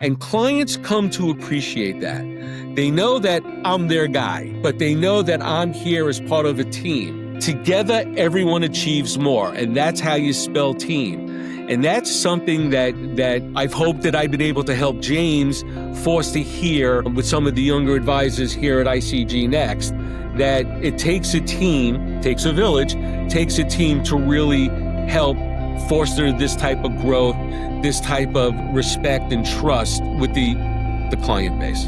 And clients come to appreciate that. They know that I'm their guy, but they know that I'm here as part of a team. Together, everyone achieves more, and that's how you spell team. And that's something that I've hoped that I've been able to help James foster here with some of the younger advisors here at ICG Next, that it takes a team, takes a village, takes a team to really help foster this type of growth, this type of respect and trust with the client base.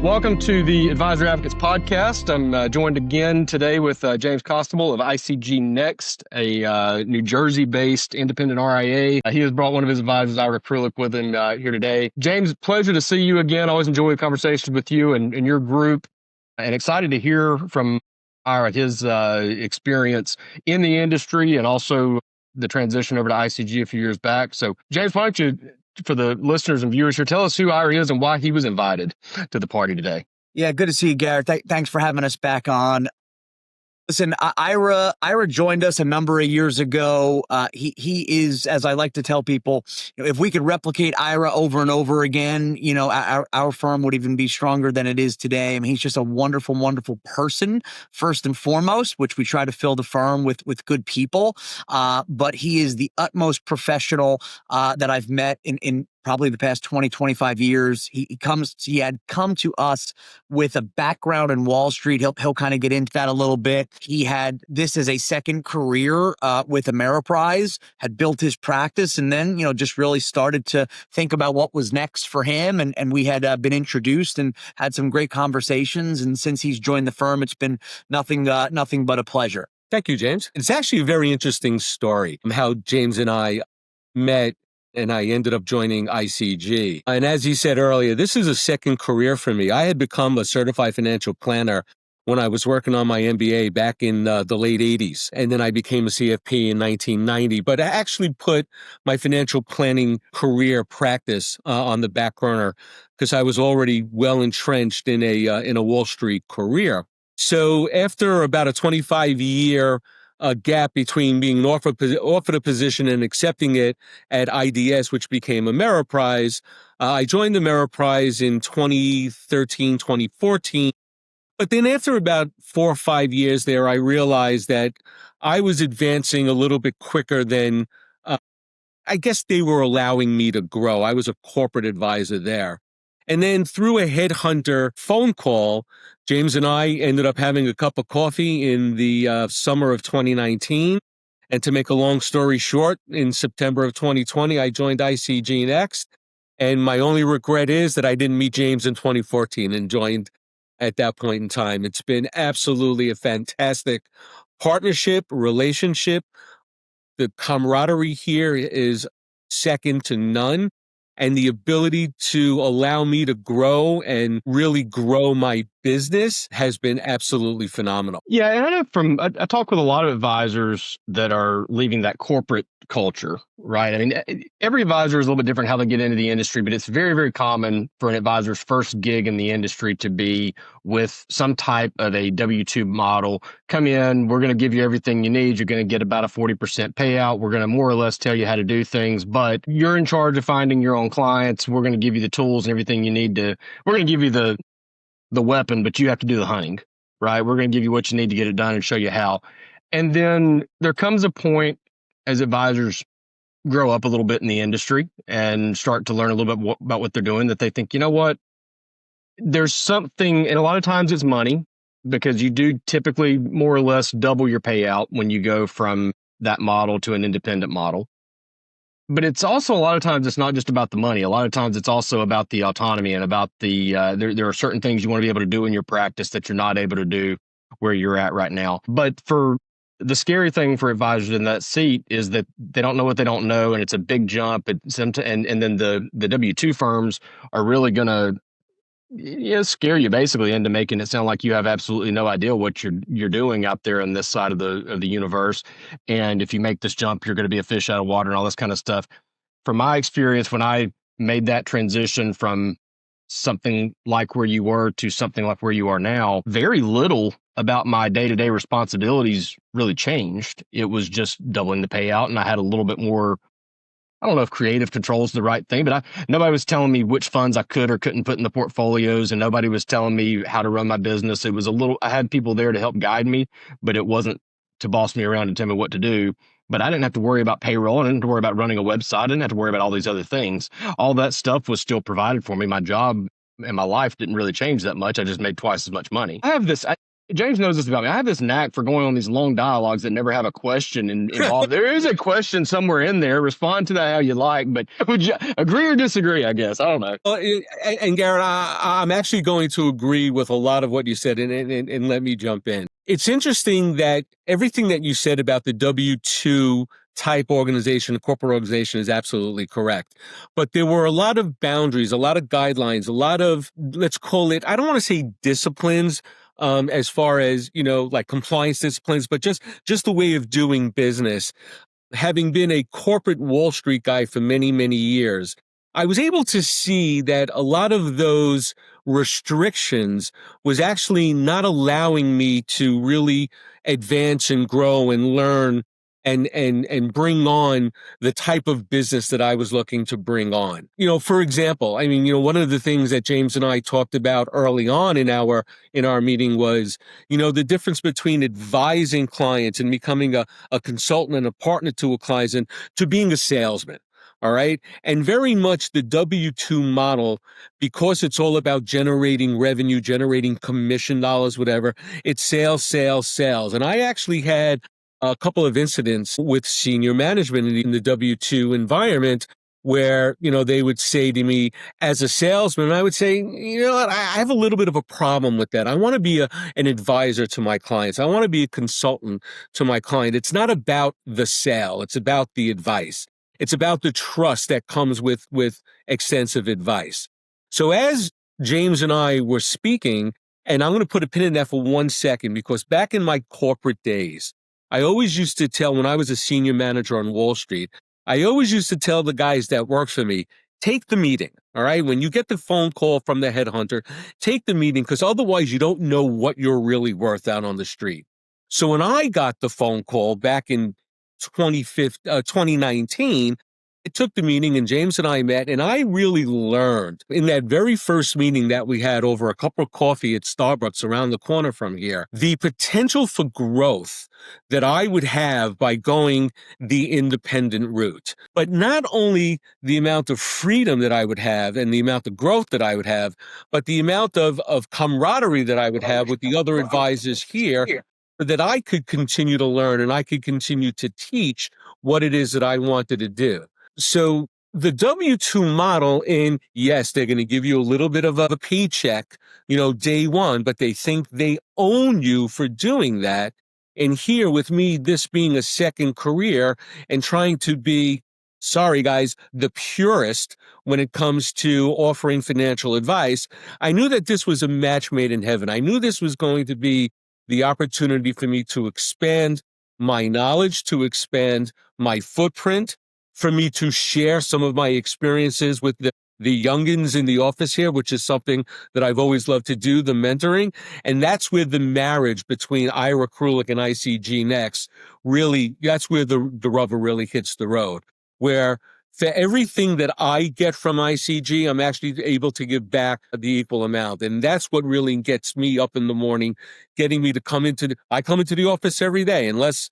Welcome to the Advisor Advocates Podcast. I'm joined again today with James Costabile of ICG Next, a New Jersey-based independent RIA. He has brought one of his advisors, Krulik, with him here today. James, pleasure to see you again. Always enjoy conversations with you and your group, and excited to hear from his experience in the industry and also the transition over to ICG a few years back. So, James, why don't you, for the listeners and viewers here, tell us who Ira is and why he was invited to the party today. Yeah, good to see you, Garrett. Thanks for having us back on. Listen, Ira joined us a number of years ago. He is, as I like to tell people, if we could replicate Ira over and over again, our firm would even be stronger than it is today. I mean, he's just a wonderful, wonderful person, first and foremost, which we try to fill the firm with good people. But he is the utmost professional that I've met in probably the past 20, 25 years. He had come to us with a background in Wall Street. He'll kind of get into that a little bit. He had this as a second career with Ameriprise, had built his practice, and then, just really started to think about what was next for him. And we had been introduced and had some great conversations. And since he's joined the firm, it's been nothing but a pleasure. Thank you, James. It's actually a very interesting story how James and I met, and I ended up joining ICG. And as he said earlier, this is a second career for me. I had become a certified financial planner when I was working on my MBA back in the late 80s. And then I became a CFP in 1990. But I actually put my financial planning career practice on the back burner because I was already well entrenched in a Wall Street career. So after about a 25-year gap between being offered a position and accepting it at IDS, which became Ameriprise, I joined Ameriprise in 2013, 2014. But then after about 4 or 5 years there, I realized that I was advancing a little bit quicker than I guess they were allowing me to grow. I was a corporate advisor there. And then through a headhunter phone call, James and I ended up having a cup of coffee in the summer of 2019. And to make a long story short, in September of 2020, I joined ICG Next. And my only regret is that I didn't meet James in 2014 and joined at that point in time. It's been absolutely a fantastic partnership, relationship. The camaraderie here is second to none. And the ability to allow me to grow and really grow my business has been absolutely phenomenal. Yeah, and I know I talk with a lot of advisors that are leaving that corporate culture, right? I mean, every advisor is a little bit different how they get into the industry, but it's very, very common for an advisor's first gig in the industry to be with some type of a W-2 model. Come in, we're going to give you everything you need. You're going to get about a 40% payout. We're going to more or less tell you how to do things, but you're in charge of finding your own clients. We're going to give you the tools and everything you need we're going to give you the weapon, but you have to do the hunting, right? We're going to give you what you need to get it done and show you how. And then there comes a point as advisors grow up a little bit in the industry and start to learn a little bit about what they're doing, that they think, you know what, there's something, and a lot of times it's money, because you do typically more or less double your payout when you go from that model to an independent model. But it's also, a lot of times, it's not just about the money. A lot of times it's also about the autonomy and about the, there are certain things you want to be able to do in your practice that you're not able to do where you're at right now. But for the scary thing for advisors in that seat is that they don't know what they don't know, and it's a big jump. And then the W-2 firms are really going to scare you basically into making it sound like you have absolutely no idea what you're doing out there on this side of the universe. And if you make this jump, you're going to be a fish out of water and all this kind of stuff. From my experience, when I made that transition from something like where you were to something like where you are now, very little about my day-to-day responsibilities really changed. It was just doubling the payout, and I had a little bit more I don't know if creative control is the right thing, but nobody was telling me which funds I could or couldn't put in the portfolios, and nobody was telling me how to run my business. It was I had people there to help guide me, but it wasn't to boss me around and tell me what to do. But I didn't have to worry about payroll. I didn't have to worry about running a website. I didn't have to worry about all these other things. All that stuff was still provided for me. My job and my life didn't really change that much. I just made twice as much money. James knows this about me. I have this knack for going on these long dialogues that never have a question involved. There is a question somewhere in there. Respond to that how you like, but would you agree or disagree, I guess? I don't know. And Garrett, I'm actually going to agree with a lot of what you said, and let me jump in. It's interesting that everything that you said about the W-2 type organization, corporate organization, is absolutely correct. But there were a lot of boundaries, a lot of guidelines, a lot of, let's call it, I don't want to say disciplines, as far as, like compliance disciplines, but just the way of doing business. Having been a corporate Wall Street guy for many, many years, I was able to see that a lot of those restrictions was actually not allowing me to really advance and grow and learn and bring on the type of business that I was looking to bring on. For example, one of the things that James and I talked about early on in our meeting was, the difference between advising clients and becoming a consultant and a partner to a client and to being a salesman. All right. And very much the W-2 model, because it's all about generating revenue, generating commission dollars, whatever, it's sales, sales, sales. And I actually had a couple of incidents with senior management in the W-2 environment where, they would say to me as a salesman, I would say, what, I have a little bit of a problem with that. I want to be an advisor to my clients. I want to be a consultant to my client. It's not about the sale. It's about the advice. It's about the trust that comes with extensive advice. So as James and I were speaking, and I'm going to put a pin in that for 1 second, because back in my corporate days, I always used to tell, when I was a senior manager on Wall Street, I always used to tell the guys that worked for me, take the meeting, all right? When you get the phone call from the headhunter, take the meeting, because otherwise you don't know what you're really worth out on the street. So when I got the phone call back in 2019, I took the meeting and James and I met, and I really learned in that very first meeting that we had over a cup of coffee at Starbucks around the corner from here, the potential for growth that I would have by going the independent route. But not only the amount of freedom that I would have and the amount of growth that I would have, but the amount of camaraderie that I would have with the other advisors here, that I could continue to learn and I could continue to teach what it is that I wanted to do. So the W-2 model, yes, they're going to give you a little bit of a paycheck, day one, but they think they own you for doing that. And here with me, this being a second career and trying to be, sorry guys, the purist when it comes to offering financial advice, I knew that this was a match made in heaven. I knew this was going to be the opportunity for me to expand my knowledge, to expand my footprint, for me to share some of my experiences with the youngins in the office here, which is something that I've always loved to do, the mentoring. And that's where the marriage between Ira Krulik and ICG Next really, that's where the rubber really hits the road, where for everything that I get from ICG, I'm actually able to give back the equal amount. And that's what really gets me up in the morning, getting me to I come into the office every day, unless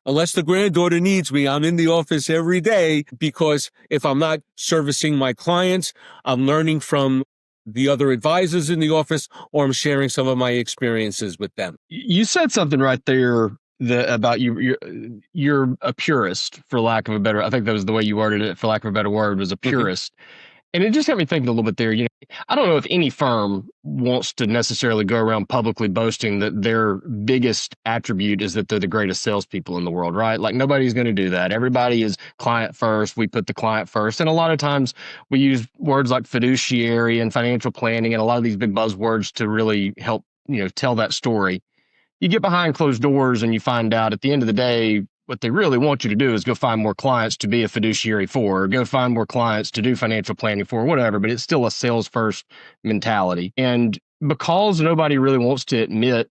the granddaughter needs me, I'm in the office every day, because if I'm not servicing my clients, I'm learning from the other advisors in the office, or I'm sharing some of my experiences with them. You said something right there about you're a purist, for lack of a better, I think that was the way you worded it, for lack of a better word, was a purist. And it just got me thinking a little bit there. I don't know if any firm wants to necessarily go around publicly boasting that their biggest attribute is that they're the greatest salespeople in the world, right? Like, nobody's going to do that. Everybody is client first. We put the client first. And a lot of times we use words like fiduciary and financial planning and a lot of these big buzzwords to really help, tell that story. You get behind closed doors and you find out at the end of the day, what they really want you to do is go find more clients to be a fiduciary for, or go find more clients to do financial planning for, whatever, but it's still a sales first mentality. And because nobody really wants to admit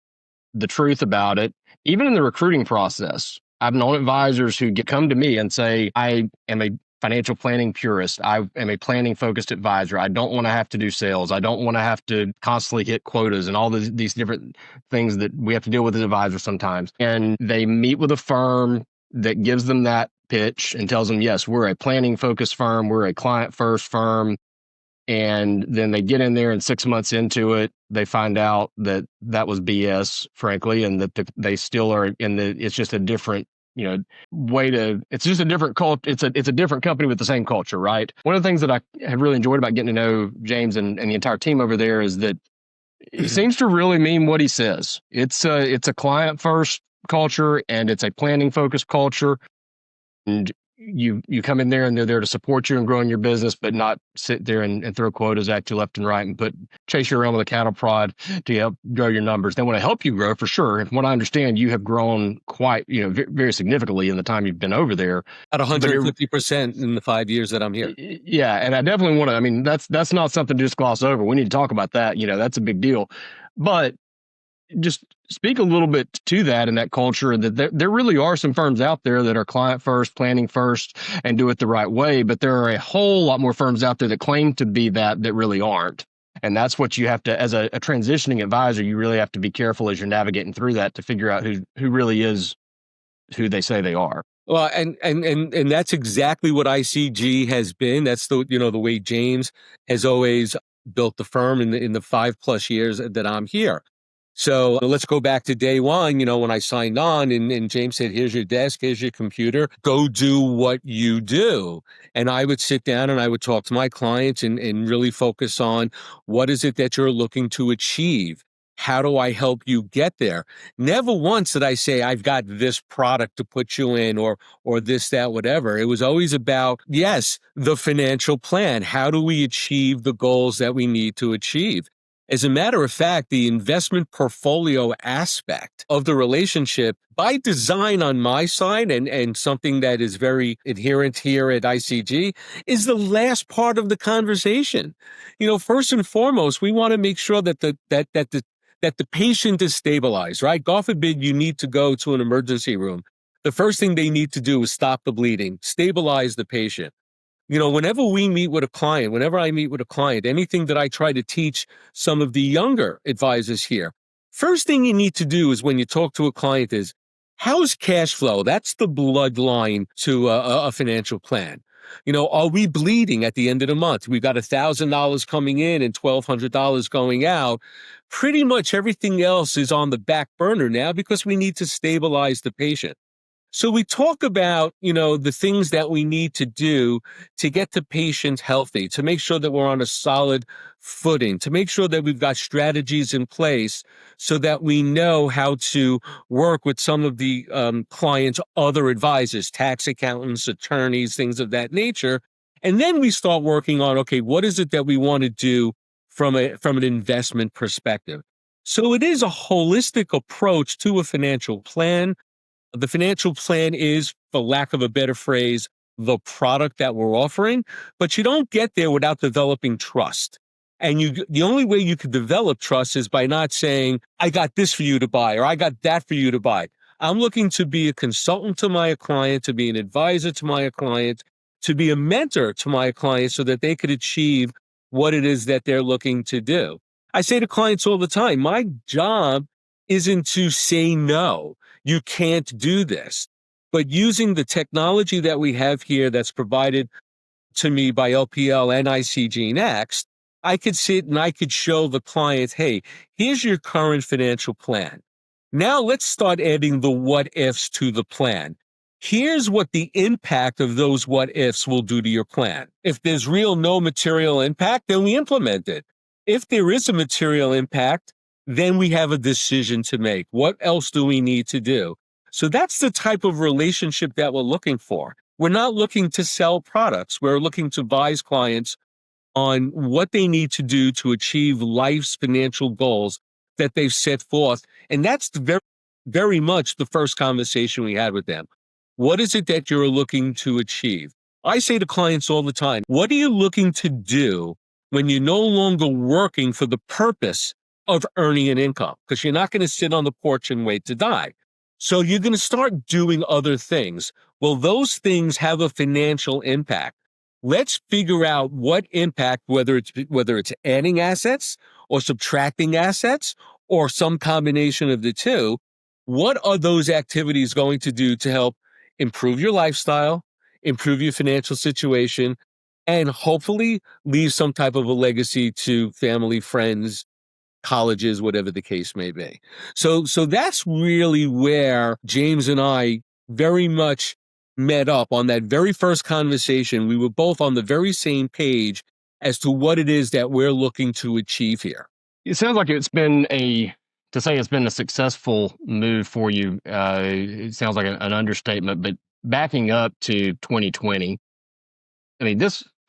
the truth about it, even in the recruiting process, I've known advisors who come to me and say, I am a financial planning purist. I am a planning focused advisor. I don't want to have to do sales. I don't want to have to constantly hit quotas and all these different things that we have to deal with as advisors sometimes. And they meet with a firm that gives them that pitch and tells them, yes, we're a planning focused firm. We're a client first firm. And then they get in there and 6 months into it, they find out that that was BS, frankly, and that they still are in it's just a different, it's just a different culture. It's a different company with the same culture, right? One of the things that I have really enjoyed about getting to know James and the entire team over there is that he seems to really mean what he says. It's a client first culture and it's a planning focused culture. And you come in there and they're there to support you and grow in your business, but not sit there and throw quotas at you left and right and chase you around with a cattle prod to help grow your numbers. They want to help you grow for sure. And from what I understand, you have grown quite, very significantly in the time you've been over there. At 150% in the 5 years that I'm here. Yeah. And I definitely want to, that's not something to just gloss over. We need to talk about that. That's a big deal. But just speak a little bit to that and that culture, that there really are some firms out there that are client first, planning first, and do it the right way. But there are a whole lot more firms out there that claim to be that really aren't. And that's what you have to, as a transitioning advisor, you really have to be careful as you're navigating through that to figure out who really is who they say they are. Well, and that's exactly what ICG has been. That's the way James has always built the firm in the 5+ years that I'm here. So let's go back to day one, when I signed on and James said, here's your desk, here's your computer, go do what you do. And I would sit down and I would talk to my clients and really focus on what is it that you're looking to achieve? How do I help you get there? Never once did I say, I've got this product to put you in or this, that, whatever. It was always about, yes, the financial plan. How do we achieve the goals that we need to achieve? As a matter of fact, the investment portfolio aspect of the relationship by design on my side and something that is very adherent here at ICG is the last part of the conversation. First and foremost, we want to make sure that the patient is stabilized, right? God forbid you need to go to an emergency room. The first thing they need to do is stop the bleeding, stabilize the patient. Whenever I meet with a client, anything that I try to teach some of the younger advisors here, first thing you need to do is when you talk to a client is, how's cash flow? That's the bloodline to a financial plan. Are we bleeding at the end of the month? We've got $1,000 coming in and $1,200 going out. Pretty much everything else is on the back burner now because we need to stabilize the patient. So we talk about, the things that we need to do to get the patient healthy, to make sure that we're on a solid footing, to make sure that we've got strategies in place so that we know how to work with some of the clients' other advisors, tax accountants, attorneys, things of that nature. And then we start working on, okay, what is it that we want to do from an investment perspective? So it is a holistic approach to a financial plan. The financial plan is, for lack of a better phrase, the product that we're offering, but you don't get there without developing trust. And the only way you can develop trust is by not saying, I got this for you to buy, or I got that for you to buy. I'm looking to be a consultant to my client, to be an advisor to my client, to be a mentor to my client so that they could achieve what it is that they're looking to do. I say to clients all the time, my job isn't to say no. You can't do this. But using the technology that we have here that's provided to me by LPL and ICG Next, I could sit and I could show the client, hey, here's your current financial plan. Now let's start adding the what ifs to the plan. Here's what the impact of those what ifs will do to your plan. If there's no material impact, then we implement it. If there is a material impact, then we have a decision to make. What else do we need to do? So that's the type of relationship that we're looking for. We're not looking to sell products. We're looking to advise clients on what they need to do to achieve life's financial goals that they've set forth. And that's very, very much the first conversation we had with them. What is it that you're looking to achieve? I say to clients all the time, what are you looking to do when you're no longer working for the purpose of earning an income? Because you're not going to sit on the porch and wait to die. So you're going to start doing other things. Well, those things have a financial impact. Let's figure out what impact, whether it's adding assets or subtracting assets or some combination of the two. What are those activities going to do to help improve your lifestyle, improve your financial situation, and hopefully leave some type of a legacy to family, friends, colleges, whatever the case may be. So that's really where James and I very much met up on that very first conversation. We were both on the very same page as to what it is that we're looking to achieve here. It sounds like it's been to say it's been a successful move for you. It sounds like an understatement, but backing up to 2020, I mean,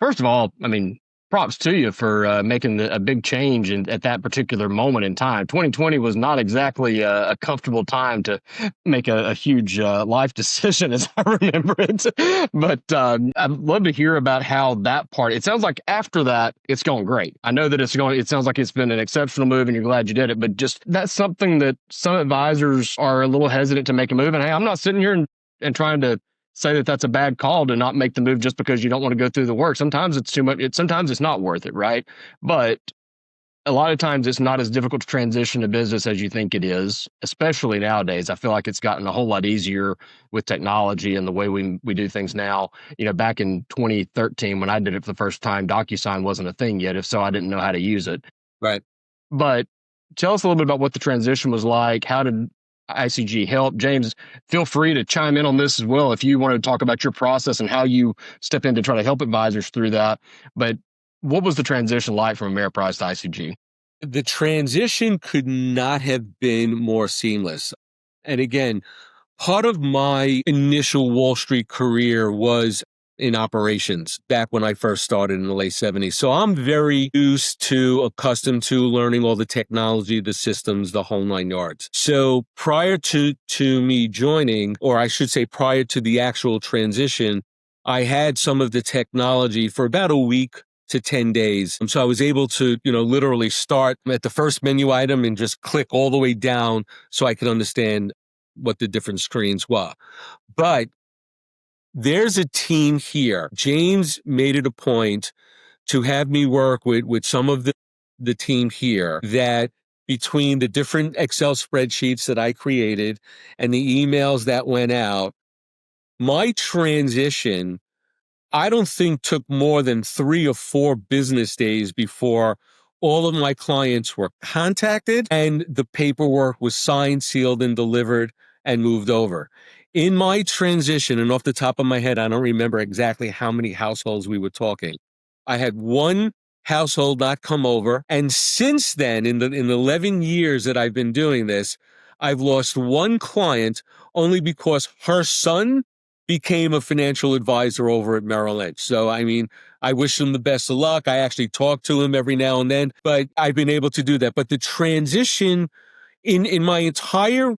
first of all, I mean, props to you for making a big change at that particular moment in time. 2020 was not exactly a comfortable time to make a huge life decision, as I remember it. But I'd love to hear about how that part. It sounds like after that, it's going great. I know that it sounds like it's been an exceptional move, and you're glad you did it. But just that's something that some advisors are a little hesitant to make a move. And hey, I'm not sitting here and trying to say that that's a bad call to not make the move just because you don't want to go through the work. Sometimes it's too much. Sometimes it's not worth it, right? But a lot of times it's not as difficult to transition a business as you think it is, especially nowadays. I feel like it's gotten a whole lot easier with technology and the way we do things now. Back in 2013, when I did it for the first time, DocuSign wasn't a thing yet. If so, I didn't know how to use it. Right. But tell us a little bit about what the transition was like. How did ICG help? James, feel free to chime in on this as well if you want to talk about your process and how you step in to try to help advisors through that. But what was the transition like from Ameriprise to ICG? The transition could not have been more seamless. And again, part of my initial Wall Street career was in operations back when I first started in the late 70s. So I'm very accustomed to learning all the technology, the systems, the whole nine yards. So prior to me joining, or I should say prior to the actual transition, I had some of the technology for about a week to 10 days. And so I was able to, literally start at the first menu item and just click all the way down so I could understand what the different screens were. But there's a team here. James made it a point to have me work with some of the team here, that between the different Excel spreadsheets that I created and the emails that went out, my transition, I don't think, took more than 3 or 4 business days before all of my clients were contacted and the paperwork was signed, sealed, and delivered and moved over. In my transition, and off the top of my head, I don't remember exactly how many households we were talking. I had one household not come over. And since then, in the 11 years that I've been doing this, I've lost one client only because her son became a financial advisor over at Merrill Lynch. So, I mean, I wish him the best of luck. I actually talk to him every now and then, but I've been able to do that. But the transition in my entire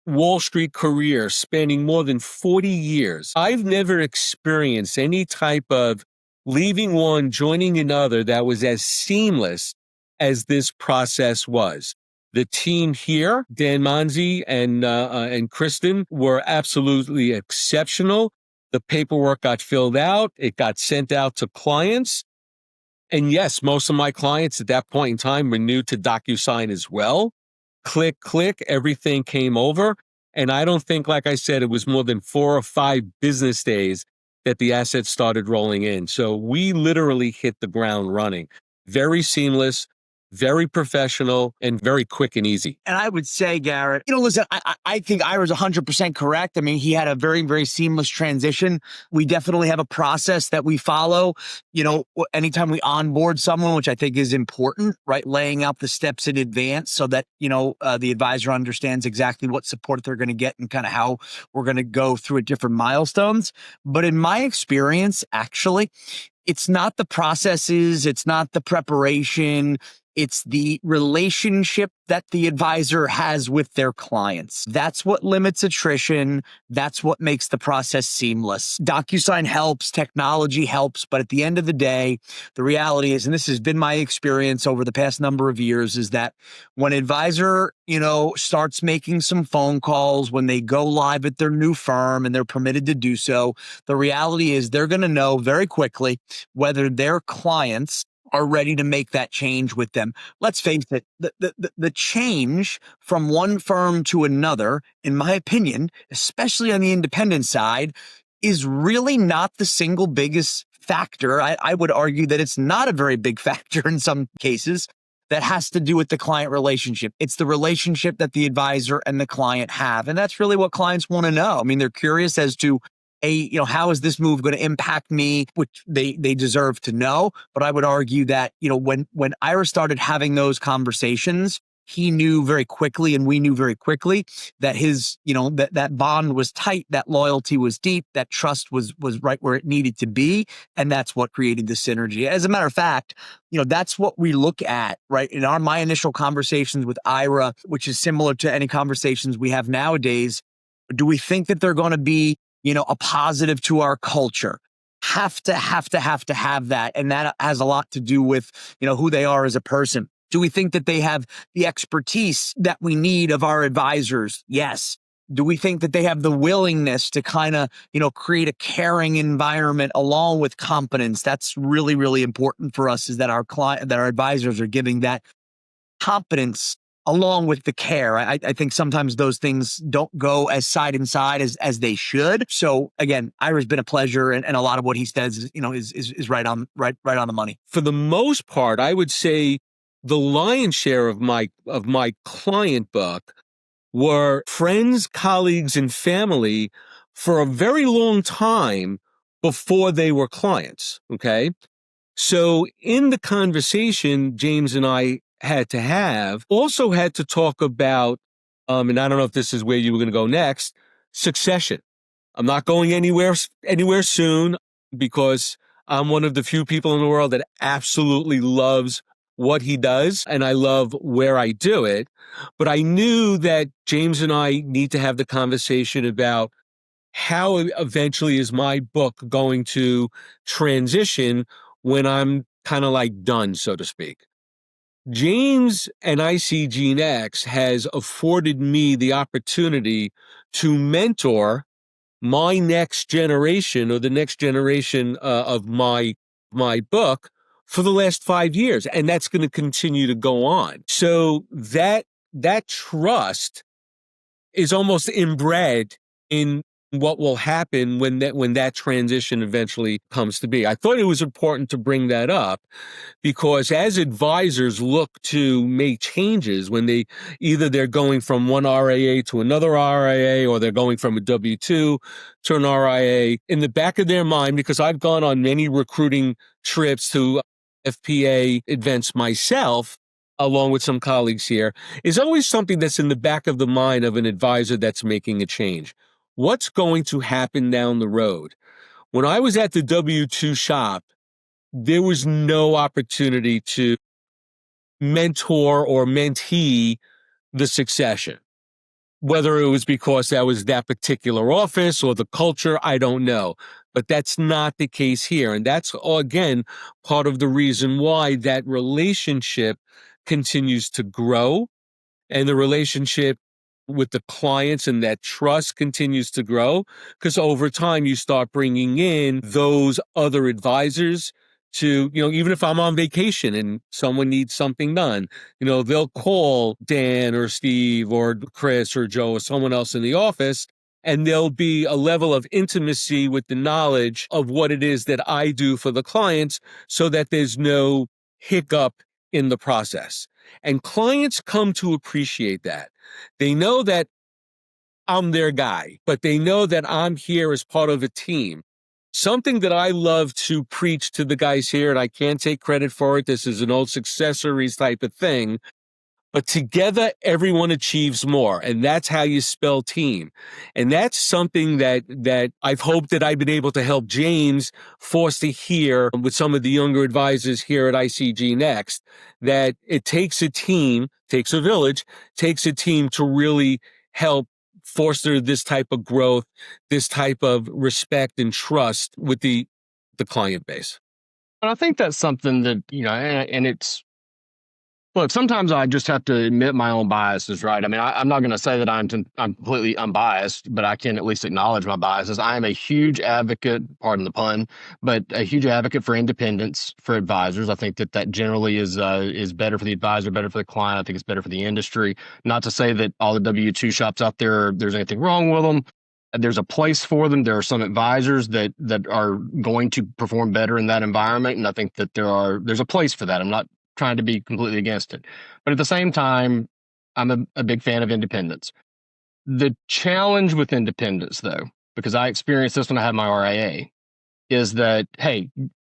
Wall Street career, spanning more than 40 years, I've never experienced any type of leaving one, joining another that was as seamless as this process was. The team here, Dan Manzi and Kristen, were absolutely exceptional. The paperwork got filled out. It got sent out to clients. And yes, most of my clients at that point in time were new to DocuSign as well. Click, click, everything came over. And I don't think, like I said, it was more than 4 or 5 business days that the assets started rolling in. So we literally hit the ground running. Very seamless, very professional, and very quick and easy. And I would say, Garrett, listen, I think Ira's 100% correct. I mean, he had a very, very seamless transition. We definitely have a process that we follow. Anytime we onboard someone, which I think is important, right? Laying out the steps in advance so that, the advisor understands exactly what support they're going to get and kind of how we're going to go through at different milestones. But in my experience, actually, it's not the processes, it's not the preparation. It's the relationship that the advisor has with their clients. That's what limits attrition. That's what makes the process seamless. DocuSign helps, technology helps, but at the end of the day, the reality is, and this has been my experience over the past number of years, is that when an advisor, starts making some phone calls, when they go live at their new firm and they're permitted to do so, the reality is they're going to know very quickly whether their clients are ready to make that change with them. Let's face it, the change from one firm to another, in my opinion, especially on the independent side, is really not the single biggest factor. I would argue that it's not a very big factor in some cases that has to do with the client relationship. It's the relationship that the advisor and the client have. And that's really what clients want to know. I mean, they're curious as to, how is this move going to impact me, which they deserve to know. But I would argue that, when Ira started having those conversations, he knew very quickly, and we knew very quickly, that his, that bond was tight, that loyalty was deep, that trust was right where it needed to be. And that's what created the synergy. As a matter of fact, that's what we look at, right? In my initial conversations with Ira, which is similar to any conversations we have nowadays, do we think that they're going to be, a positive to our culture? Have to have that. And that has a lot to do with, who they are as a person. Do we think that they have the expertise that we need of our advisors? Yes. Do we think that they have the willingness to kind of, create a caring environment along with competence? That's really, really important for us, is that our advisors are giving that competence along with the care. I think sometimes those things don't go as side and side as they should. So again, Ira's been a pleasure, and a lot of what he says, is right on the money. For the most part, I would say the lion's share of my client book were friends, colleagues, and family for a very long time before they were clients. Okay. So in the conversation James and I had to talk about, and I don't know if this is where you were going to go next, succession. I'm not going anywhere soon, because I'm one of the few people in the world that absolutely loves what he does, and I love where I do it. But I knew that James and I need to have the conversation about how eventually is my book going to transition when I'm kind of like done, so to speak. James and ICG Next has afforded me the opportunity to mentor my next generation, or the next generation of my book, for the last 5 years, and that's going to continue to go on. So that trust is almost inbred in what will happen when that transition eventually comes to be. I thought it was important to bring that up, because as advisors look to make changes, when they're going from one RIA to another RIA, or they're going from a W-2 to an RIA, in the back of their mind, because I've gone on many recruiting trips to FPA events myself, along with some colleagues here, is always something that's in the back of the mind of an advisor that's making a change. What's going to happen down the road? When I was at the W-2 shop, there was no opportunity to mentor or mentee the succession. Whether it was because that was that particular office or the culture, I don't know. But that's not the case here. And that's, again, part of the reason why that relationship continues to grow, and the relationship with the clients and that trust continues to grow, because over time you start bringing in those other advisors to, even if I'm on vacation and someone needs something done, they'll call Dan or Steve or Chris or Joe or someone else in the office, and there'll be a level of intimacy with the knowledge of what it is that I do for the clients, so that there's no hiccup in the process. And clients come to appreciate that. They know that I'm their guy, but they know that I'm here as part of a team. Something that I love to preach to the guys here, and I can't take credit for it, this is an old successories type of thing, but together everyone achieves more. And that's how you spell team. And that's something that I've hoped that I've been able to help James foster here with some of the younger advisors here at ICG Next, that it takes a team, takes a village, takes a team to really help foster this type of growth, this type of respect and trust with the client base. And I think that's something that, and it's, look, sometimes I just have to admit my own biases, right? I mean, I'm not going to say that I'm completely unbiased, but I can at least acknowledge my biases. I am a huge advocate, pardon the pun, but a huge advocate for independence for advisors. I think that generally is better for the advisor, better for the client. I think it's better for the industry. Not to say that all the W-2 shops out there's anything wrong with them. There's a place for them. There are some advisors that are going to perform better in that environment, and I think that there's a place for that. I'm not trying to be completely against it. But at the same time, I'm a big fan of independence. The challenge with independence, though, because I experienced this when I had my RIA, is that, hey,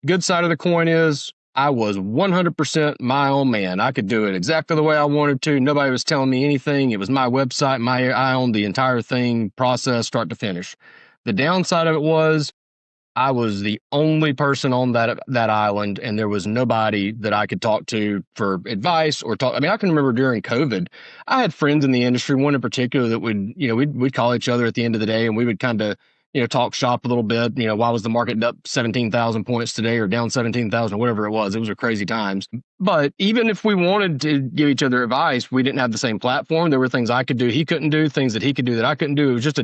good side of the coin is I was 100% my own man. I could do it exactly the way I wanted to. Nobody was telling me anything. It was my website. I owned the entire thing, process, start to finish. The downside of it was I was the only person on that island, and there was nobody that I could talk to for advice or talk. I mean, I can remember during COVID, I had friends in the industry, one in particular that we'd call each other at the end of the day, and we would kind of, talk shop a little bit. Why was the market up 17,000 points today or down 17,000, whatever it was? It was a crazy times. But even if we wanted to give each other advice, we didn't have the same platform. There were things I could do, he couldn't do, things that he could do that I couldn't do. It was just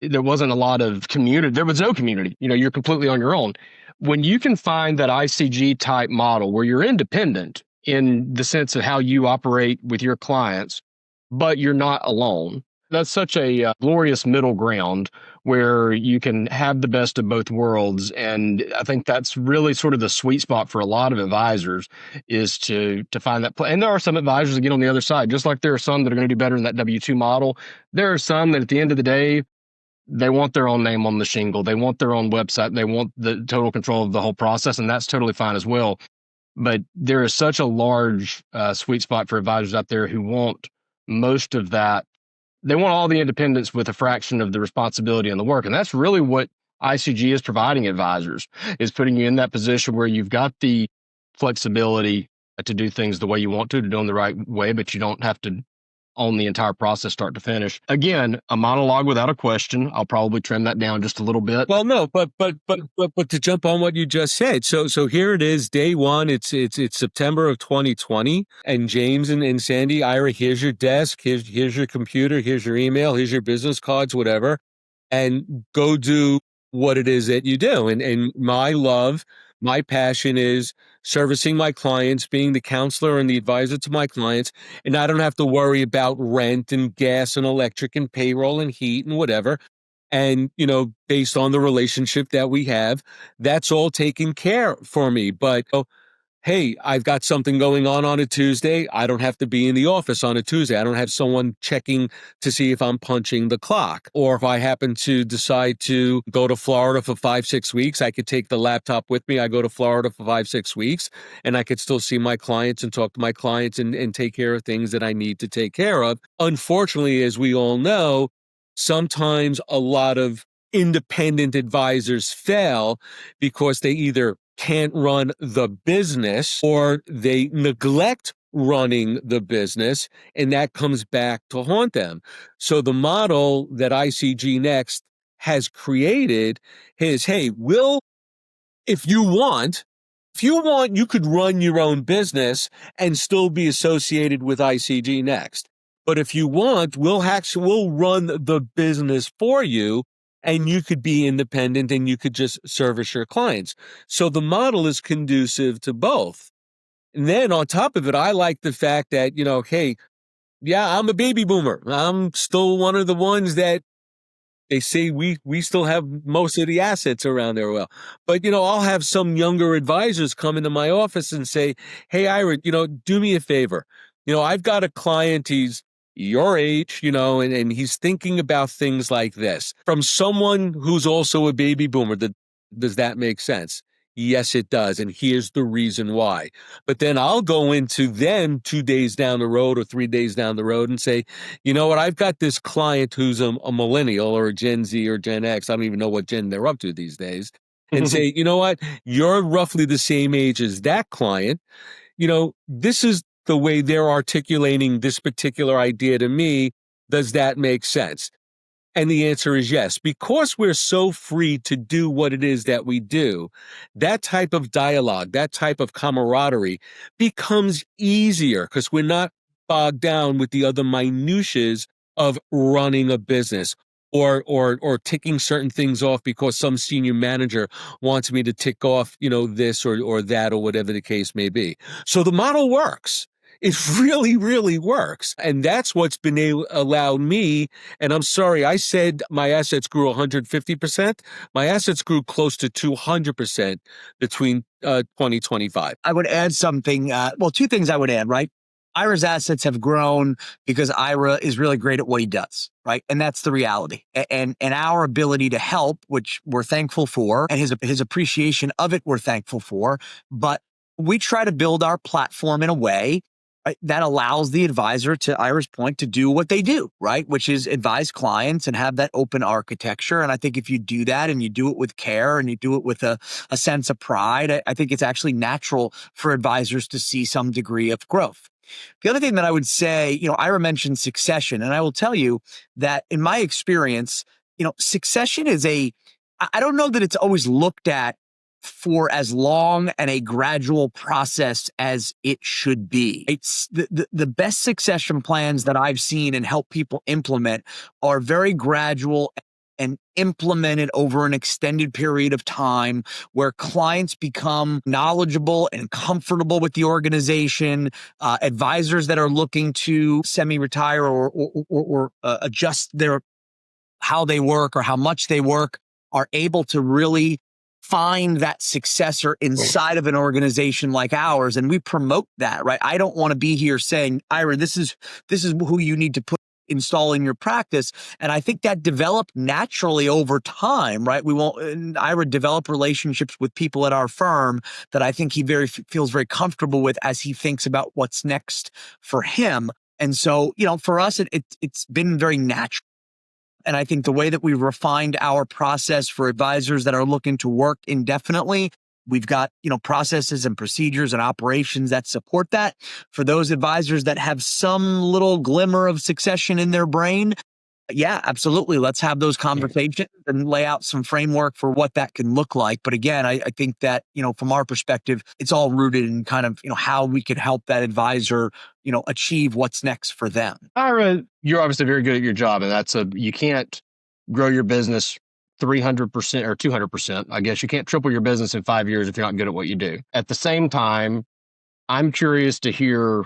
there wasn't a lot of community. There was no community. You're completely on your own. When you can find that ICG type model where you're independent in the sense of how you operate with your clients, but you're not alone, that's such a glorious middle ground where you can have the best of both worlds. And I think that's really sort of the sweet spot for a lot of advisors, is to find that play. And there are some advisors that get on the other side, just like there are some that are going to do better in that W-2 model. There are some that at the end of the day, they want their own name on the shingle. They want their own website. They want the total control of the whole process, and that's totally fine as well. But there is such a large sweet spot for advisors out there who want most of that. They want all the independence with a fraction of the responsibility and the work. And that's really what ICG is providing advisors, is putting you in that position where you've got the flexibility to do things the way you want to do them the right way, but you don't have to own the entire process start to finish. Again, a monologue without a question. I'll probably trim that down just a little bit. Well, no, but to jump on what you just said. So here it is, day one. It's September of 2020, and James and Sandy, Ira, here's your desk, here's your computer, here's your email, here's your business cards, whatever, and go do what it is that you do. And my passion is servicing my clients, being the counselor and the advisor to my clients, and I don't have to worry about rent and gas and electric and payroll and heat and whatever. And, based on the relationship that we have, that's all taken care for me. But hey, I've got something going on a Tuesday. I don't have to be in the office on a Tuesday. I don't have someone checking to see if I'm punching the clock. Or if I happen to decide to go to Florida for 5-6 weeks, I could take the laptop with me. I go to Florida for 5-6 weeks, and I could still see my clients and talk to my clients and take care of things that I need to take care of. Unfortunately, as we all know, sometimes a lot of independent advisors fail because they either can't run the business or they neglect running the business, and that comes back to haunt them. So the model that ICG Next has created is, hey, if you want, you could run your own business and still be associated with ICG Next. But if you want, we'll run the business for you, and you could be independent and you could just service your clients. So the model is conducive to both. And then on top of it, I like the fact that, hey, yeah, I'm a baby boomer. I'm still one of the ones that they say we still have most of the assets around there. Well, but, I'll have some younger advisors come into my office and say, hey, Ira, do me a favor. I've got a client, he's your age, and he's thinking about things like this. From someone who's also a baby boomer, does that make sense? Yes, it does. And here's the reason why. But then I'll go into then 2 days down the road or 3 days down the road and say, you know what? I've got this client who's a millennial or a Gen Z or Gen X. I don't even know what gen they're up to these days. And say, you know what? You're roughly the same age as that client. This is the way they're articulating this particular idea to me. Does that make sense? And the answer is yes. Because we're so free to do what it is that we do, that type of dialogue, that type of camaraderie becomes easier because we're not bogged down with the other minutiae of running a business or ticking certain things off because some senior manager wants me to tick off, this or that or whatever the case may be. So the model works. It really, really works. And that's what's been allowed me. And I'm sorry, I said my assets grew 150%. My assets grew close to 200% between 2025. I would add something. Two things I would add, right? Ira's assets have grown because Ira is really great at what he does, right? And that's the reality. And our ability to help, which we're thankful for, and his appreciation of it, we're thankful for. But we try to build our platform in a way, right, that allows the advisor, to Ira's point, to do what they do, right? Which is advise clients and have that open architecture. And I think if you do that and you do it with care and you do it with a sense of pride, I think it's actually natural for advisors to see some degree of growth. The other thing that I would say, Ira mentioned succession, and I will tell you that in my experience, succession is I don't know that it's always looked at for as long and a gradual process as it should be. It's the best succession plans that I've seen and help people implement are very gradual and implemented over an extended period of time where clients become knowledgeable and comfortable with the organization. Advisors that are looking to semi-retire or adjust how they work or how much they work are able to really find that successor inside of an organization like ours. And we promote that, right? I don't want to be here saying, Ira, this is who you need to install in your practice. And I think that developed naturally over time, right? Ira develop relationships with people at our firm that I think he feels very comfortable with as he thinks about what's next for him. And so, for us, it's been very natural. And I think the way that we've refined our process for advisors that are looking to work indefinitely, we've got, processes and procedures and operations that support that. For those advisors that have some little glimmer of succession in their brain, yeah, absolutely. Let's have those conversations and lay out some framework for what that can look like. But again, I think that, from our perspective, it's all rooted in kind of, how we could help that advisor, achieve what's next for them. Ira, you're obviously very good at your job, and you can't grow your business 300% or 200%. I guess you can't triple your business in 5 years if you're not good at what you do. At the same time, I'm curious to hear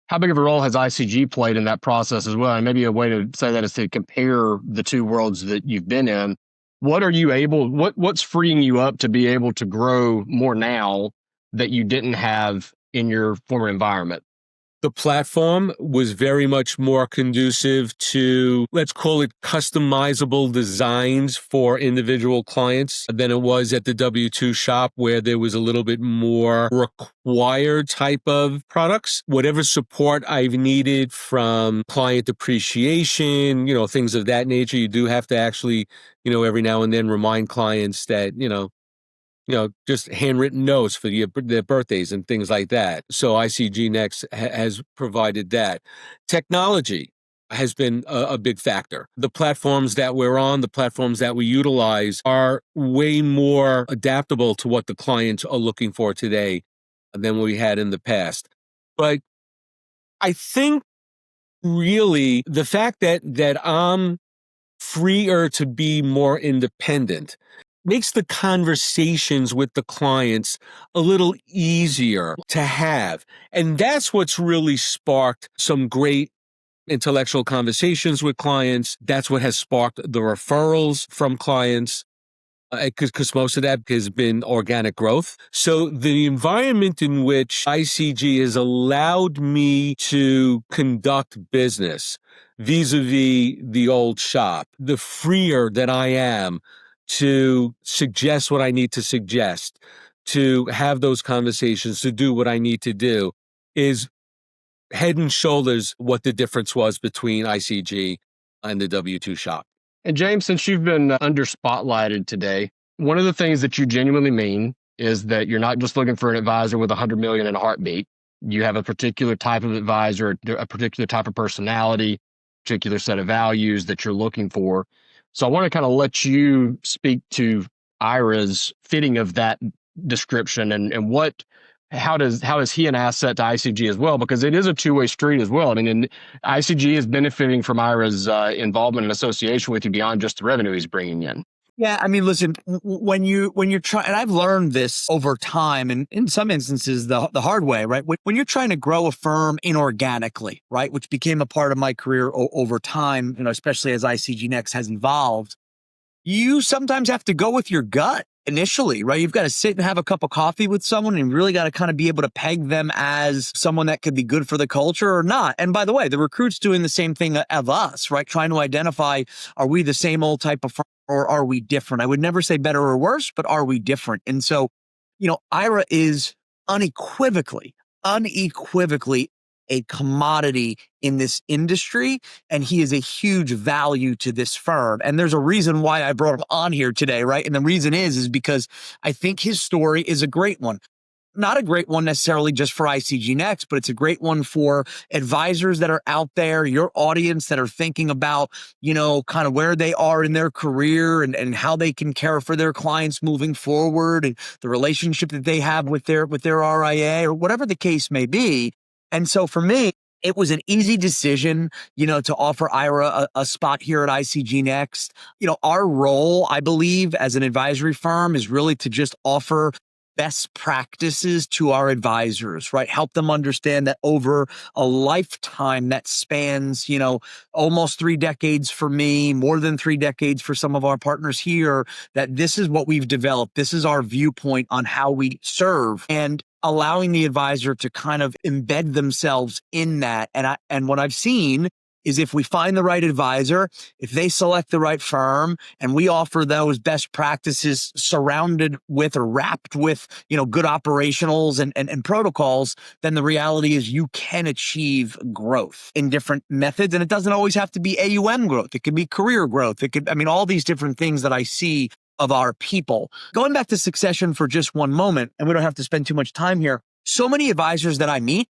how big of a role has ICG played in that process as well? And maybe a way to say that is to compare the two worlds that you've been in. What's freeing you up to be able to grow more now that you didn't have in your former environment? The platform was very much more conducive to, let's call it, customizable designs for individual clients than it was at the W-2 shop, where there was a little bit more required type of products. Whatever support I've needed from client appreciation, things of that nature, you do have to actually, every now and then remind clients that, just handwritten notes for their birthdays and things like that. So ICG Next has provided that. Technology has been a big factor. The platforms that we're on, the platforms that we utilize are way more adaptable to what the clients are looking for today than we had in the past. But I think really the fact that I'm freer to be more independent makes the conversations with the clients a little easier to have. And that's what's really sparked some great intellectual conversations with clients. That's what has sparked the referrals from clients, because most of that has been organic growth. So the environment in which ICG has allowed me to conduct business vis-a-vis the old shop, the freer that I am to suggest what I need to suggest, to have those conversations, to do what I need to do, is head and shoulders what the difference was between ICG and the W2 shop. And James, since you've been under spotlighted today, one of the things that you genuinely mean is that you're not just looking for an advisor with 100 million in a heartbeat. You have a particular type of advisor, a particular type of personality, particular set of values that you're looking for. So I want to kind of let you speak to Ira's fitting of that description and how is he an asset to ICG as well? Because it is a two-way street as well. I mean, and ICG is benefiting from Ira's involvement and association with you beyond just the revenue he's bringing in. Yeah, I mean, listen, when you're trying, and I've learned this over time, and in some instances the hard way, right? When you're trying to grow a firm inorganically, right, which became a part of my career over time, especially as ICG Next has evolved, you sometimes have to go with your gut initially, right? You've got to sit and have a cup of coffee with someone and really got to kind of be able to peg them as someone that could be good for the culture or not. And by the way, the recruit's doing the same thing of us, right? Trying to identify, are we the same old type of firm or are we different? I would never say better or worse, but are we different? And so, Ira is unequivocally a commodity in this industry, and he is a huge value to this firm. And there's a reason why I brought him on here today, right? And the reason is because I think his story is a great one. Not a great one necessarily just for ICG Next, but it's a great one for advisors that are out there, your audience that are thinking about, kind of where they are in their career and how they can care for their clients moving forward and the relationship that they have with their RIA or whatever the case may be. And so for me, it was an easy decision, to offer Ira a spot here at ICG Next. Our role, I believe, as an advisory firm is really to just offer best practices to our advisors, right? Help them understand that over a lifetime that spans, almost 3 decades for me, more than 3 decades for some of our partners here, that this is what we've developed. This is our viewpoint on how we serve, and allowing the advisor to kind of embed themselves in that. And what I've seen is if we find the right advisor, if they select the right firm and we offer those best practices surrounded with or wrapped with, good operationals and protocols, then the reality is you can achieve growth in different methods. And it doesn't always have to be AUM growth. It could be career growth. It could, all these different things that I see of our people. Going back to succession for just one moment, and we don't have to spend too much time here. So many advisors that I meet,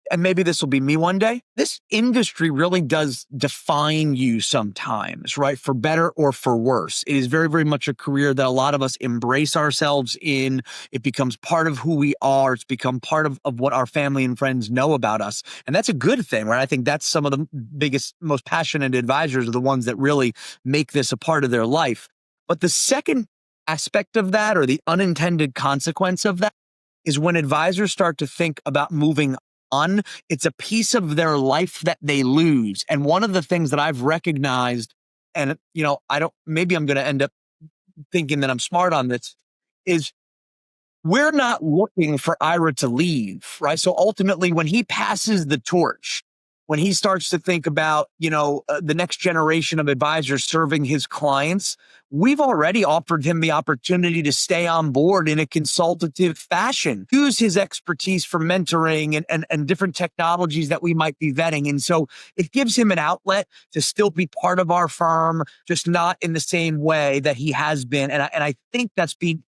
and maybe this will be me one day, this industry really does define you sometimes, right? For better or for worse. It is very, very much a career that a lot of us embrace ourselves in. It becomes part of who we are. It's become part of what our family and friends know about us. And that's a good thing, right? I think that's some of the biggest, most passionate advisors are the ones that really make this a part of their life. But the second aspect of that, or the unintended consequence of that, is when advisors start to think about moving on, it's a piece of their life that they lose. And one of the things that I've recognized, and maybe I'm going to end up thinking that I'm smart on this, is we're not looking for Ira to leave, right? So ultimately, when he passes the torch, when he starts to think about, the next generation of advisors serving his clients, we've already offered him the opportunity to stay on board in a consultative fashion, use his expertise for mentoring and different technologies that we might be vetting. And so it gives him an outlet to still be part of our firm, just not in the same way that he has been. And I think that's been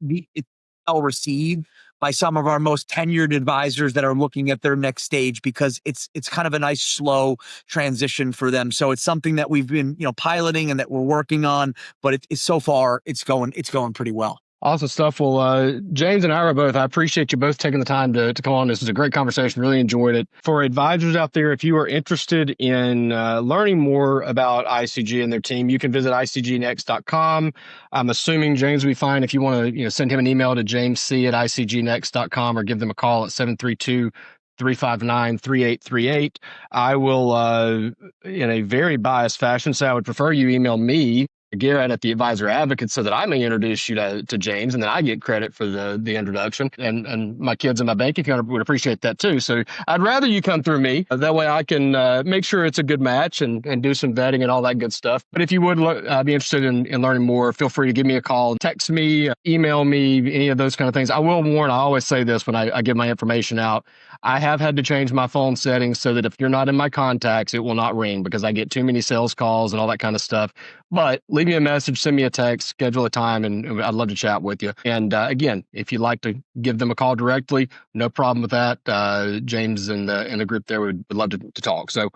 well received by some of our most tenured advisors that are looking at their next stage, because it's kind of a nice slow transition for them. So it's something that we've been piloting and that we're working on, but it's so far it's going pretty well. Awesome stuff. Well, James and Ira both, I appreciate you both taking the time to come on. This was a great conversation. Really enjoyed it. For advisors out there, if you are interested in learning more about ICG and their team, you can visit icgnext.com. I'm assuming James will be fine if you want to send him an email to jamesc@icgnext.com or give them a call at 732-359-3838. I will, in a very biased fashion, say I would prefer you email me Garrett at the Advisor Advocate so that I may introduce you to James, and then I get credit for the introduction. And my kids in my bank account would appreciate that too. So I'd rather you come through me. That way I can make sure it's a good match and do some vetting and all that good stuff. But if you would be interested in learning more, feel free to give me a call, text me, email me, any of those kind of things. I will warn, I always say this when I give my information out. I have had to change my phone settings so that if you're not in my contacts, it will not ring because I get too many sales calls and all that kind of stuff. But leave me a message, send me a text, schedule a time, and I'd love to chat with you. And again, if you'd like to give them a call directly, no problem with that. James and the group there would love to talk. So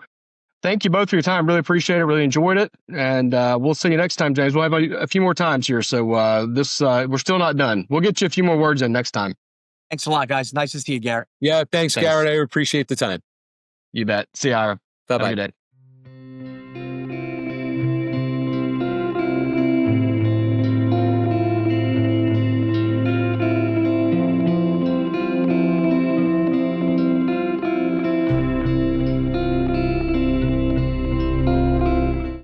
thank you both for your time. Really appreciate it. Really enjoyed it. And we'll see you next time, James. We'll have a few more times here. So we're still not done. We'll get you a few more words in next time. Thanks a lot, guys. Nice to see you, Garrett. Yeah, thanks, Garrett. I appreciate the time. You bet. See you, Ira. Bye-bye. Have a good day.